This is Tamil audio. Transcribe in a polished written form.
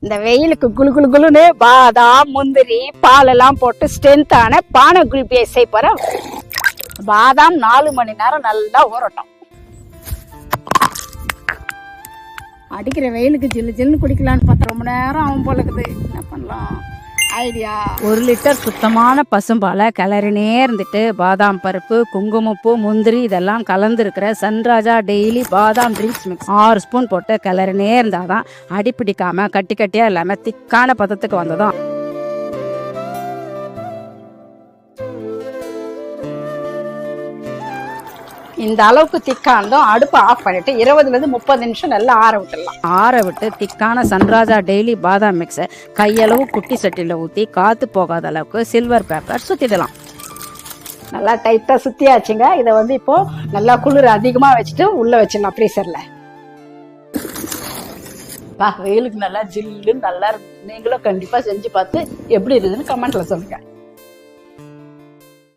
இந்த வெயிலுக்கு குளு குளு குளுன்னு பாதாம் முந்திரி பால் எல்லாம் போட்டு ஸ்ட்ரென்த்தான பானை குல்பியை செய்ய போறேன். பாதாம் 4 மணி நேரம் நல்லா ஊறட்டும். அடிக்கிற வெயிலுக்கு ஜில்லு ஜில்லுன்னு குடிக்கலான்னு பார்த்தா ரொம்ப நேரம் ஆகும் போல இருக்குது. என்ன பண்ணலாம் ஐடியா? 1 லிட்டர் சுத்தமான பசும்பாலை கிளறினே இருந்துட்டு பாதாம் பருப்பு, குங்குமப்பூ, முந்திரி இதெல்லாம் கலந்துருக்கிற சன்ராஜா டெய்லி பாதாம் ட்ரிங்க்ஸ் மிக்ஸ் 6 ஸ்பூன் போட்டு கிளறினே இருந்தாதான் அடி பிடிக்காம கட்டி கட்டியா இல்லாம திக்கான பதத்துக்கு வந்ததும் இந்த அளவுக்கு திக்கானதும் அடுப்பை ஆஃப் பண்ணிட்டு 20 to 30 நிமிஷம் நல்லா ஆற விட்டுடலாம். ஆற விட்டு திக்கான சன்ராஜா டெய்லி பாதாம் மிக்ஸை கையளவு குட்டி சட்டியில் ஊற்றி காற்று போகாத அளவுக்கு சில்வர் பேப்பர் சுற்றிடலாம். நல்லா டைட்டாக சுற்றியாச்சுங்க. இதை இப்போ நல்லா குளிர் அதிகமாக வச்சுட்டு உள்ளே வச்சிடலாம் ஃப்ரீசரில். வெயிலுக்கு நல்லா ஜில்லுன்னு நல்லா இருக்கு. நீங்களும் கண்டிப்பாக செஞ்சு பார்த்து எப்படி இருக்குதுன்னு கமெண்ட்டில் சொல்லுங்கள்.